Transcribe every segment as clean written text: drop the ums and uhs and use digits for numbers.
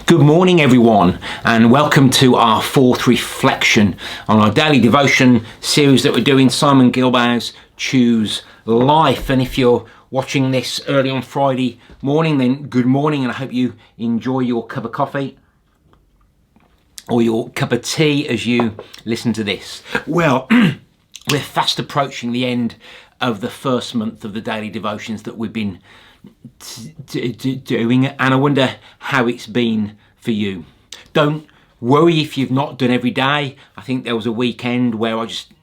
Good morning everyone, and welcome to our fourth reflection on our daily devotion series that we're doing, Simon Gilbow's Choose Life. And if you're watching this early on Friday morning, then good morning, and I hope you enjoy your cup of coffee or your cup of tea as you listen to this. Well, we're fast approaching the end of the first month of the daily devotions that we've been doing, and I wonder how it's been for you. Don't worry if you've not done every day. I think there was a weekend where I just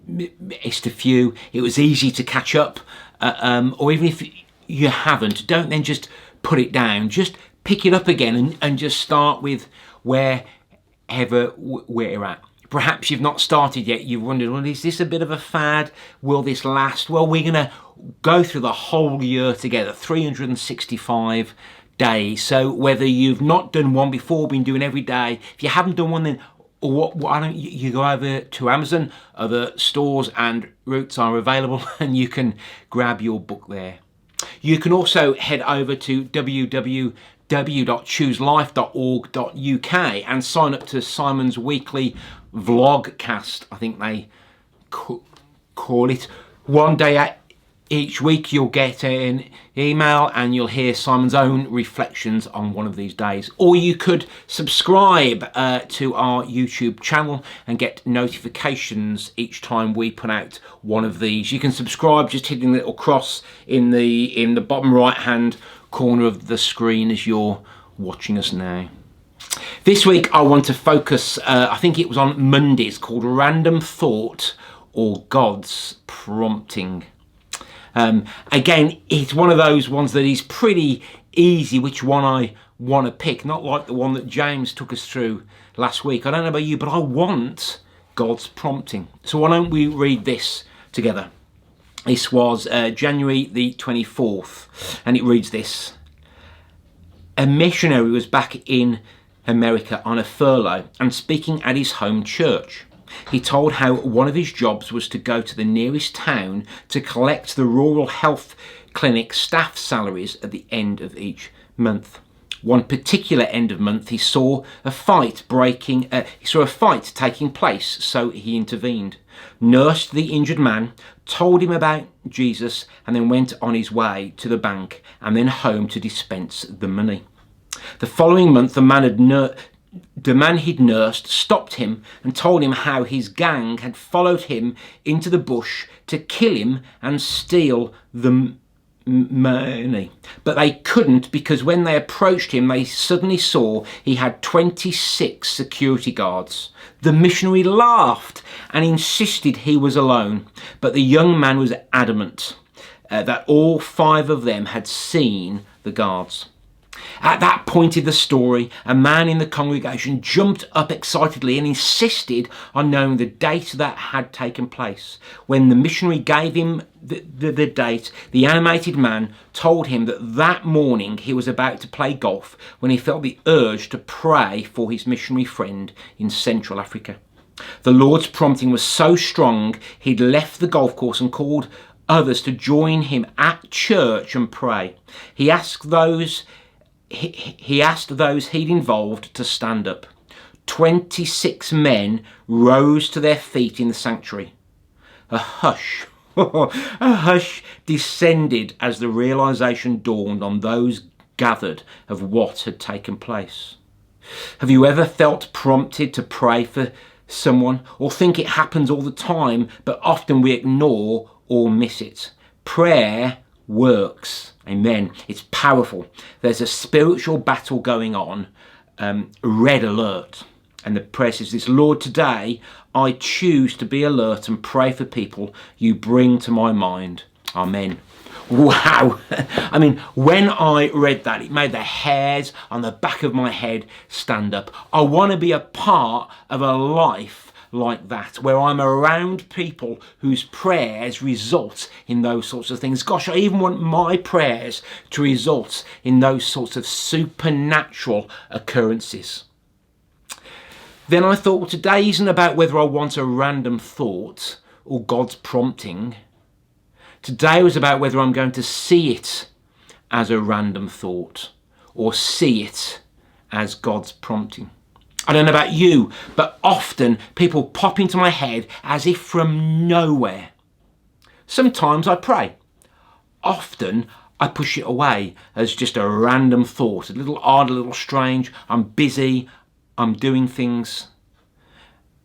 missed a few. It was easy to catch up, or even if you haven't, don't then just put it down. Just pick it up again and just start with wherever we're at. Perhaps you've not started yet. You've wondered, well, is this a bit of a fad? Will this last? Well, we're going to go through the whole year together, 365 days. So whether you've not done one before, been doing every day, if you haven't done one, then why don't you go over to Amazon? Other stores and routes are available, and you can grab your book there. You can also head over to www.chooselife.org.uk and sign up to Simon's weekly vlogcast, I think they call it. One day each week you'll get an email and you'll hear Simon's own reflections on one of these days. Or you could subscribe to our YouTube channel and get notifications each time we put out one of these. You can subscribe just hitting the little cross in the bottom right hand corner of the screen as you're watching us now. This week I want to focus, I think it was on Mondays, called Random Thought or God's Prompting. Again, it's one of those ones that is pretty easy which one I want to pick, not like the one that James took us through last week. I don't know about you, but I want God's prompting. So why don't we read this together? This was January the 24th, and it reads this. A missionary was back in America on a furlough and speaking at his home church. He told how one of his jobs was to go to the nearest town to collect the rural health clinic staff salaries at the end of each month. One particular end of month, he saw a fight taking place, so he intervened, nursed the injured man, told him about Jesus, and then went on his way to the bank and then home to dispense the money. The following month, the man he'd nursed stopped him and told him how his gang had followed him into the bush to kill him and steal the money. But they couldn't, because when they approached him, they suddenly saw he had 26 security guards. The missionary laughed and insisted he was alone, but the young man was adamant that all 5 of them had seen the guards. At that point in the story, a man in the congregation jumped up excitedly and insisted on knowing the date that had taken place. When the missionary gave him the date, the animated man told him that morning he was about to play golf when he felt the urge to pray for his missionary friend in Central Africa. The Lord's prompting was so strong, he'd left the golf course and called others to join him at church and pray. He asked those he'd involved to stand up. 26 men rose to their feet in the sanctuary. A hush descended as the realization dawned on those gathered of what had taken place. Have you ever felt prompted to pray for someone, or think it happens all the time, but often we ignore or miss it? Prayer works. Amen. It's powerful. There's a spiritual battle going on. Red alert. And the prayer says this: Lord, today I choose to be alert and pray for people you bring to my mind. Amen. Wow. I mean, when I read that, it made the hairs on the back of my head stand up. I want to be a part of a life like that, where I'm around people whose prayers result in those sorts of things. Gosh, I even want my prayers to result in those sorts of supernatural occurrences. Then I thought, well, today isn't about whether I want a random thought or God's prompting. Today was about whether I'm going to see it as a random thought or see it as God's prompting. I don't know about you, but often people pop into my head as if from nowhere. Sometimes I pray. Often I push it away as just a random thought, a little odd, a little strange. I'm busy, I'm doing things.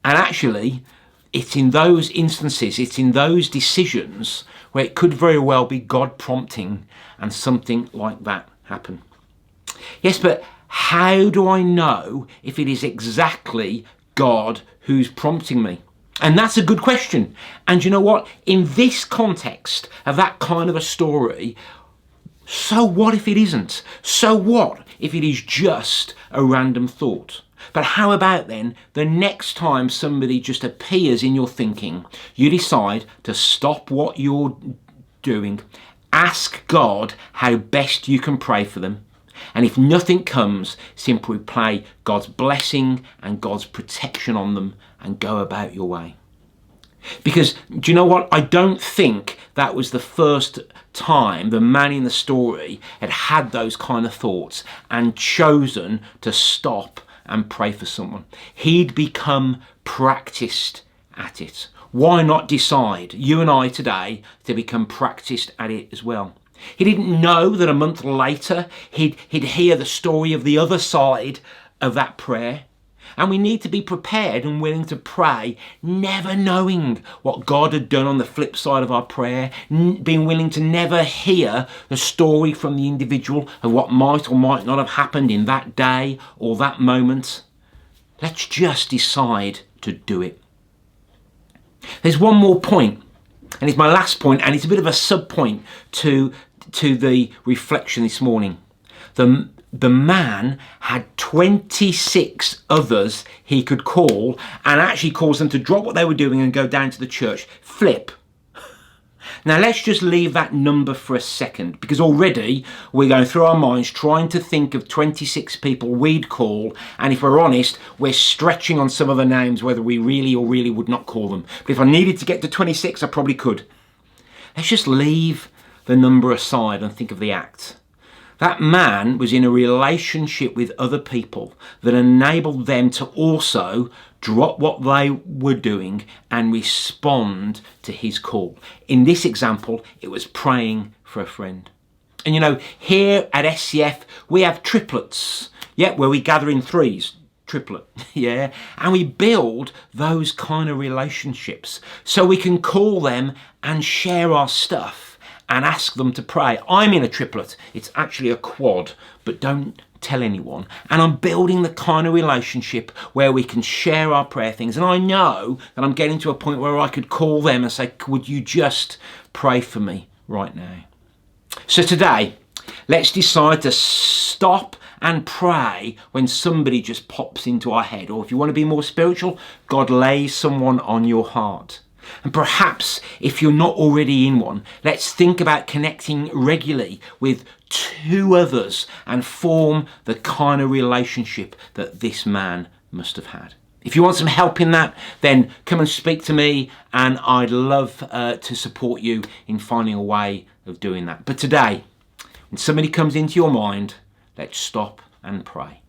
And actually, it's in those instances, it's in those decisions where it could very well be God prompting and something like that happen. Yes, but how do I know if it is exactly God who's prompting me? And that's a good question. And you know what? In this context of that kind of a story, so what if it isn't? So what if it is just a random thought? But how about then the next time somebody just appears in your thinking, you decide to stop what you're doing, ask God how best you can pray for them, and if nothing comes, simply pray God's blessing and God's protection on them and go about your way. Because, do you know what? I don't think that was the first time the man in the story had those kind of thoughts and chosen to stop and pray for someone. He'd become practiced at it. Why not decide, you and I today, to become practiced at it as well? He didn't know that a month later he'd hear the story of the other side of that prayer. And we need to be prepared and willing to pray, never knowing what God had done on the flip side of our prayer, being willing to never hear the story from the individual of what might or might not have happened in that day or that moment. Let's just decide to do it. There's one more point, and it's my last point, and it's a bit of a sub-point to the reflection this morning. The man had 26 others he could call, and actually calls them to drop what they were doing and go down to the church. Flip. Now let's just leave that number for a second, because already we're going through our minds trying to think of 26 people we'd call, and if we're honest, we're stretching on some of the names whether we really or really would not call them. But if I needed to get to 26, I probably could. Let's just leave the number aside and think of the act. That man was in a relationship with other people that enabled them to also drop what they were doing and respond to his call. In this example, it was praying for a friend. And you know, here at SCF, we have triplets, where we gather in threes. Triplet, and we build those kind of relationships so we can call them and share our stuff and ask them to pray. I'm in a triplet. It's actually a quad, but don't tell anyone. And I'm building the kind of relationship where we can share our prayer things. And I know that I'm getting to a point where I could call them and say, would you just pray for me right now? So today, let's decide to stop and pray when somebody just pops into our head. Or if you want to be more spiritual, God lays someone on your heart. And perhaps if you're not already in one, let's think about connecting regularly with 2 others and form the kind of relationship that this man must have had. If you want some help in that, then come and speak to me, and I'd love to support you in finding a way of doing that. But today, when somebody comes into your mind, let's stop and pray.